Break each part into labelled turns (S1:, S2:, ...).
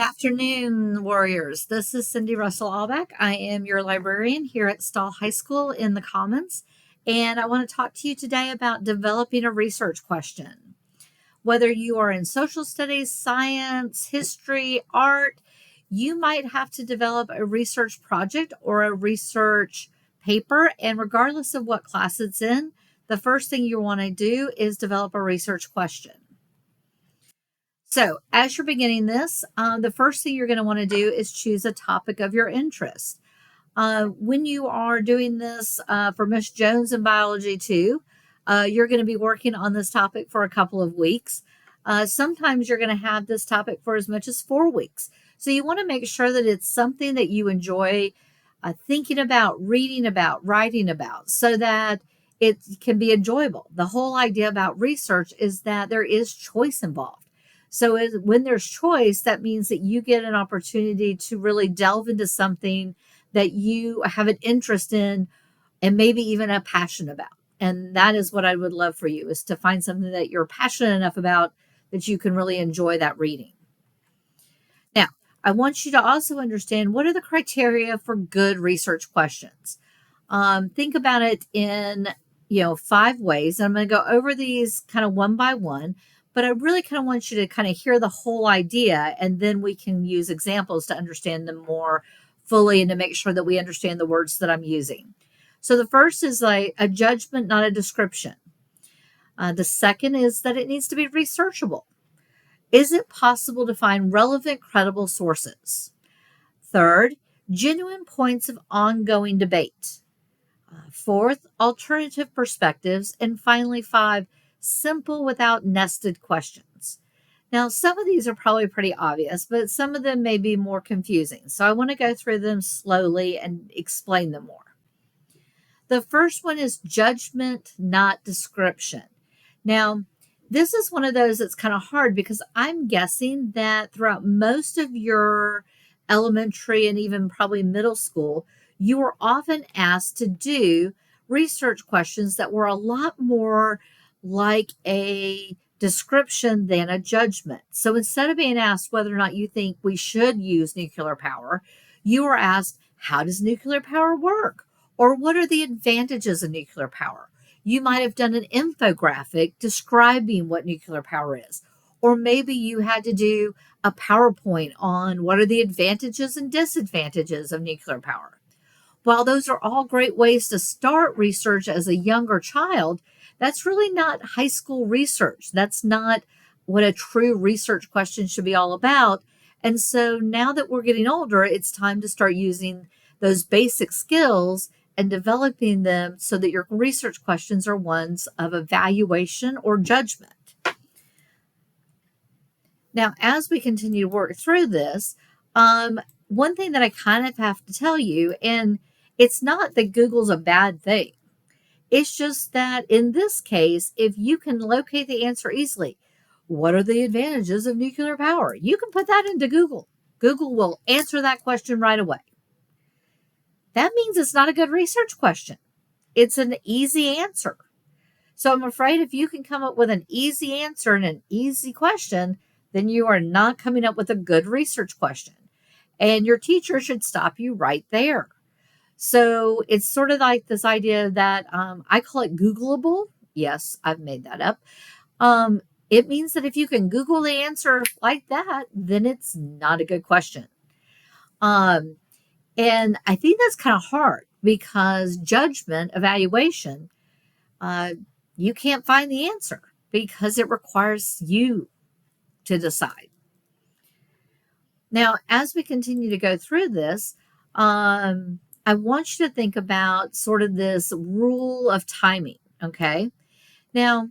S1: Afternoon, warriors. This is Cindy Russell-Albach. I am your librarian here at Stall High School in the Commons, and I want to talk to you today about developing a research question. Whether you are in social studies, science, history, art, you might have to develop a research project or a research paper, and regardless of what class it's in, the first thing you want to do is develop a research question. So, as you're beginning this, the first thing you're going to want to do is choose a topic of your interest. When you are doing this for Miss Jones in biology too, you're going to be working on this topic for a couple of weeks. Sometimes you're going to have this topic for as much as 4 weeks. So, you want to make sure that it's something that you enjoy thinking about, reading about, writing about, so that it can be enjoyable. The whole idea about research is that there is choice involved. So when there's choice, that means that you get an opportunity to really delve into something that you have an interest in and maybe even a passion about. And that is what I would love for you, is to find something that you're passionate enough about that you can really enjoy that reading. Now, I want you to also understand, what are the criteria for good research questions. Think about it in 5 ways. I'm going to go over these kind of one by one, but I really kind of want you to kind of hear the whole idea, and then we can use examples to understand them more fully and to make sure that we understand the words that I'm using. So the first is like a judgment, not a description. The second is that it needs to be researchable. Is it possible to find relevant, credible sources? Third, genuine points of ongoing debate. Fourth, alternative perspectives. And finally, 5, simple without nested questions. Now, some of these are probably pretty obvious, but some of them may be more confusing. So I want to go through them slowly and explain them more. The first one is judgment, not description. Now, this is one of those that's kind of hard, because I'm guessing that throughout most of your elementary and even probably middle school, you were often asked to do research questions that were a lot more like a description than a judgment. So instead of being asked whether or not you think we should use nuclear power, you were asked, how does nuclear power work? Or what are the advantages of nuclear power? You might have done an infographic describing what nuclear power is. Or maybe you had to do a PowerPoint on what are the advantages and disadvantages of nuclear power. While those are all great ways to start research as a younger child, that's really not high school research. That's not what a true research question should be all about. And so now that we're getting older, it's time to start using those basic skills and developing them so that your research questions are ones of evaluation or judgment. Now, as we continue to work through this, one thing that I kind of have to tell you, and it's not that Google's a bad thing. It's just that in this case, if you can locate the answer easily, what are the advantages of nuclear power? You can put that into Google. Google will answer that question right away. That means it's not a good research question. It's an easy answer. So I'm afraid if you can come up with an easy answer and an easy question, then you are not coming up with a good research question. And your teacher should stop you right there. So it's sort of like this idea that I call it Googleable. Yes, I've made that up. It means that if you can Google the answer like that, then it's not a good question. And I think that's kind of hard, because judgment, evaluation, you can't find the answer because it requires you to decide. Now, as we continue to go through this, I want you to think about sort of this rule of timing, okay? Now,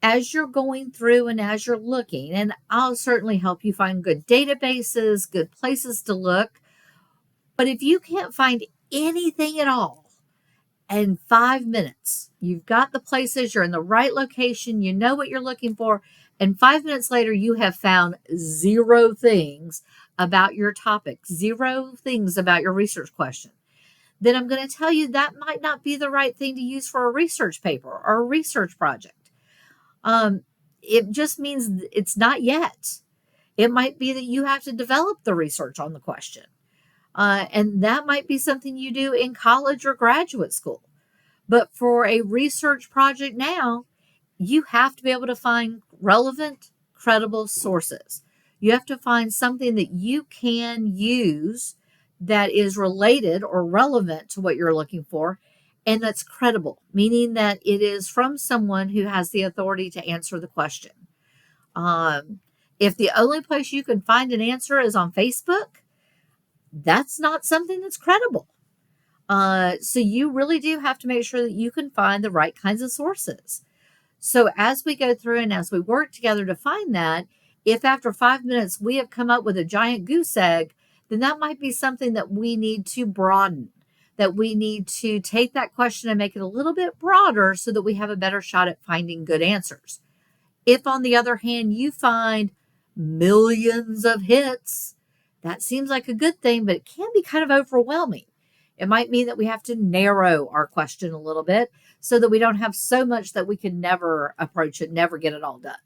S1: as you're going through and as you're looking, and I'll certainly help you find good databases, good places to look, but if you can't find anything at all in 5 minutes, you've got the places, you're in the right location, you know what you're looking for, and 5 minutes later, you have found 0 things about your topic, 0 things about your research question, then I'm going to tell you that might not be the right thing to use for a research paper or a research project. It just means it's not yet. It might be that you have to develop the research on the question. And that might be something you do in college or graduate school. But for a research project now, you have to be able to find relevant, credible sources. You have to find something that you can use that is related or relevant to what you're looking for and that's credible, meaning that it is from someone who has the authority to answer the question. Um, if the only place you can find an answer is on Facebook, that's not something that's credible. So you really do have to make sure that you can find the right kinds of sources. So as we go through and as we work together to find that, if after 5 minutes we have come up with a giant goose egg, then that might be something that we need to broaden, that we need to take that question and make it a little bit broader so that we have a better shot at finding good answers. If, on the other hand, you find millions of hits, that seems like a good thing, but it can be kind of overwhelming. It might mean that we have to narrow our question a little bit so that we don't have so much that we can never approach it, never get it all done.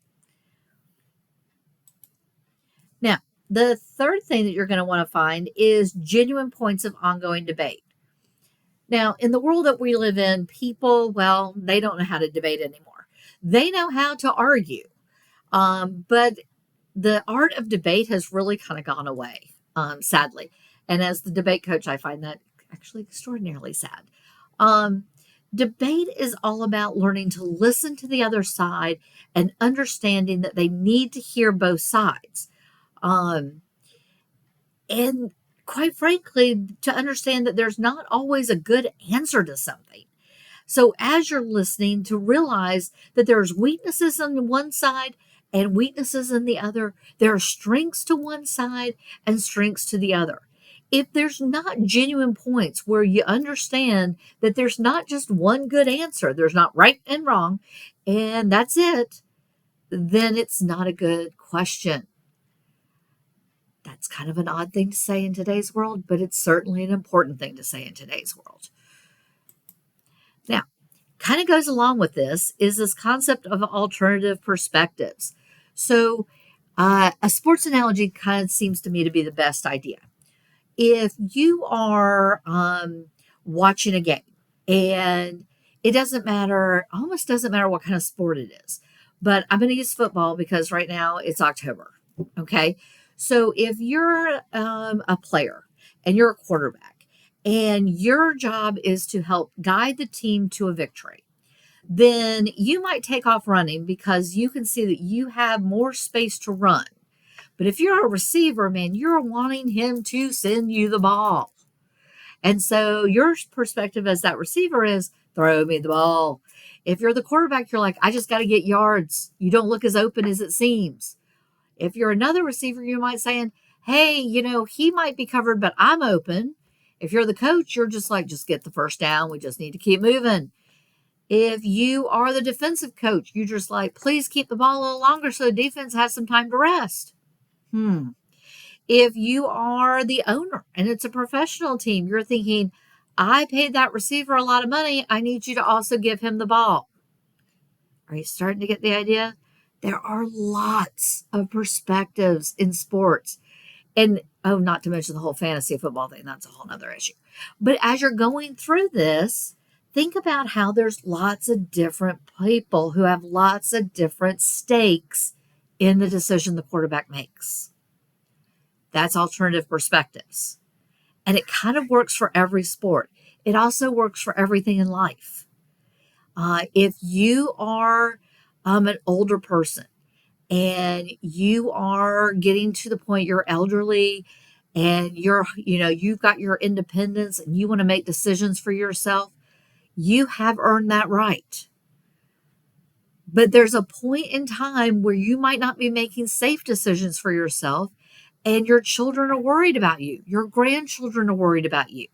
S1: Now, the third thing that you're going to want to find is genuine points of ongoing debate. Now, in the world that we live in, people, well, they don't know how to debate anymore. They know how to argue. But the art of debate has really kind of gone away, sadly. And as the debate coach, I find that actually extraordinarily sad. Debate is all about learning to listen to the other side and understanding that they need to hear both sides. And quite frankly, to understand that there's not always a good answer to something. So as you're listening, to realize that there's weaknesses on one side and weaknesses in the other. There are strengths to one side and strengths to the other. If there's not genuine points where you understand that there's not just one good answer, there's not right and wrong, and that's it, then it's not a good question. That's kind of an odd thing to say in today's world, but it's certainly an important thing to say in today's world. Now, kind of goes along with this is this concept of alternative perspectives. So, a sports analogy kind of seems to me to be the best idea. If you are watching a game and it doesn't matter, almost doesn't matter what kind of sport it is, but I'm going to use football because right now it's October. Okay. So if you're a player and you're a quarterback and your job is to help guide the team to a victory, then you might take off running because you can see that you have more space to run. But if you're a receiver, man, you're wanting him to send you the ball. And so your perspective as that receiver is throw me the ball. If you're the quarterback, you're like, I just got to get yards. You don't look as open as it seems. If you're another receiver, you might say, hey, he might be covered, but I'm open. If you're the coach, you're just like, just get the first down. We just need to keep moving. If you are the defensive coach, you're just like, please keep the ball a little longer so the defense has some time to rest. If you are the owner and it's a professional team, you're thinking, I paid that receiver a lot of money. I need you to also give him the ball. Are you starting to get the idea? There are lots of perspectives in sports. And, not to mention the whole fantasy football thing. That's a whole other issue. But as you're going through this, think about how there's lots of different people who have lots of different stakes in the decision the quarterback makes. That's alternative perspectives. And it kind of works for every sport. It also works for everything in life. If you are an older person and you are getting to the point you're elderly and you've got your independence and you want to make decisions for yourself, you have earned that right. But there's a point in time where you might not be making safe decisions for yourself and your children are worried about you. Your grandchildren are worried about you.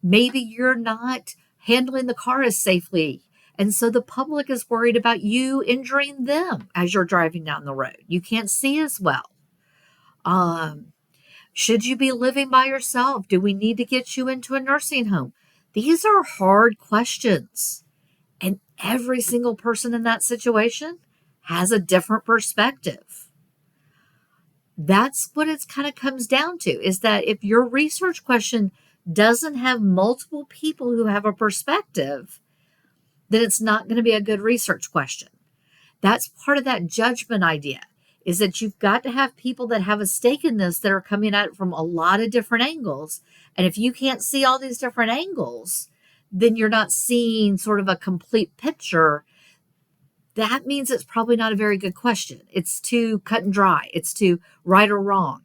S1: Maybe you're not handling the car as safely. And so the public is worried about you injuring them as you're driving down the road. You can't see as well. Should you be living by yourself? Do we need to get you into a nursing home? These are hard questions. And every single person in that situation has a different perspective. That's what it kind of comes down to, is that if your research question doesn't have multiple people who have a perspective, then it's not going to be a good research question. That's part of that judgment idea, is that you've got to have people that have a stake in this that are coming at it from a lot of different angles. And if you can't see all these different angles, then you're not seeing sort of a complete picture. That means it's probably not a very good question. It's too cut and dry. It's too right or wrong.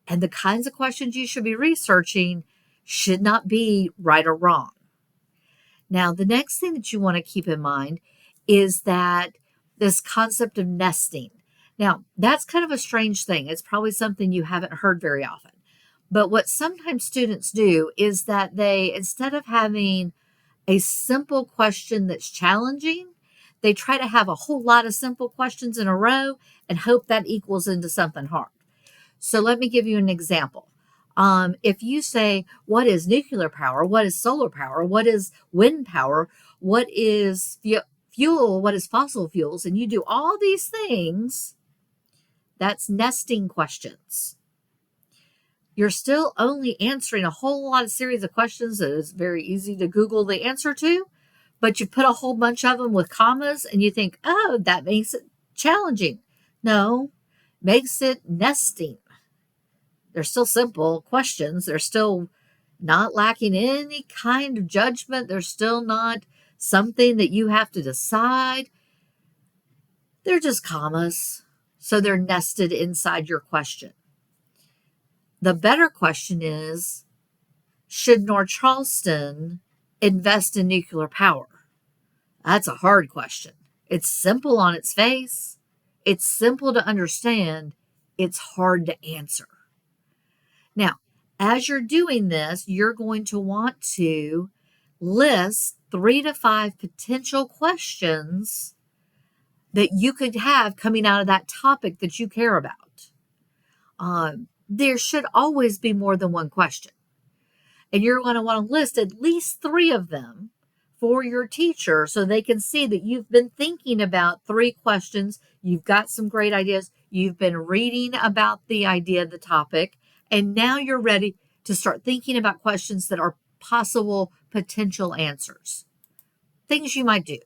S1: And the kinds of questions you should be researching should not be right or wrong. Now, the next thing that you want to keep in mind is that this concept of nesting. Now, that's kind of a strange thing. It's probably something you haven't heard very often. But what sometimes students do is that they, instead of having a simple question that's challenging, they try to have a whole lot of simple questions in a row and hope that equals into something hard. So let me give you an example. If you say, what is nuclear power? What is solar power? What is wind power? What is fuel? What is fossil fuels? And you do all these things, that's nesting questions. You're still only answering a whole lot of series of questions that is very easy to Google the answer to, but you put a whole bunch of them with commas and you think, oh, that makes it challenging. No, makes it nesting. They're still simple questions. They're still not lacking any kind of judgment. They're still not something that you have to decide. They're just commas. So they're nested inside your question. The better question is, should North Charleston invest in nuclear power? That's a hard question. It's simple on its face. It's simple to understand. It's hard to answer. Now, as you're doing this, you're going to want to list 3 to 5 potential questions that you could have coming out of that topic that you care about. There should always be more than one question. And you're going to want to list at least 3 of them for your teacher so they can see that you've been thinking about 3 questions. You've got some great ideas. You've been reading about the idea of the topic. And now you're ready to start thinking about questions that are possible potential answers. Things you might do.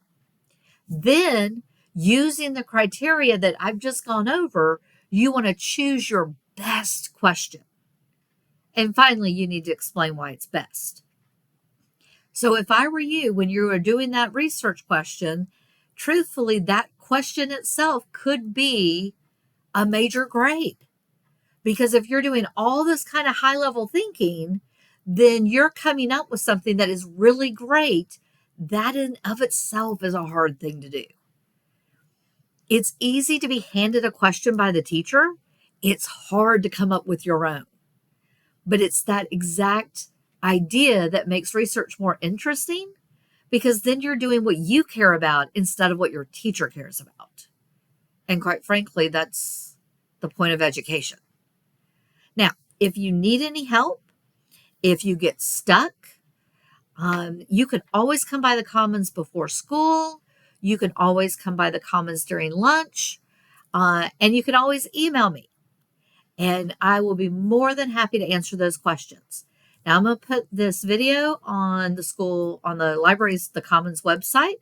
S1: Then, using the criteria that I've just gone over, you want to choose your best question. And finally, you need to explain why it's best. So if I were you, when you were doing that research question, truthfully, that question itself could be a major grade. Because if you're doing all this kind of high-level thinking, then you're coming up with something that is really great. That in of itself is a hard thing to do. It's easy to be handed a question by the teacher. It's hard to come up with your own. But it's that exact idea that makes research more interesting, because then you're doing what you care about instead of what your teacher cares about. And quite frankly, that's the point of education. Now, if you need any help, if you get stuck, you can always come by the Commons before school. You can always come by the Commons during lunch. And you can always email me. And I will be more than happy to answer those questions. Now, I'm going to put this video on the library's, the Commons website,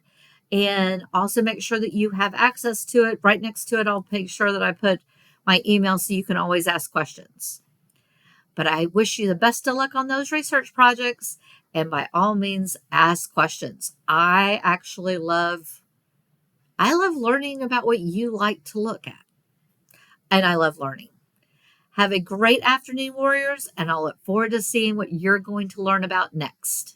S1: and also make sure that you have access to it. Right next to it, I'll make sure that I put my email so you can always ask questions. But I wish you the best of luck on those research projects. And by all means, ask questions. I love learning about what you like to look at. And I love learning. Have a great afternoon, warriors, and I'll look forward to seeing what you're going to learn about next.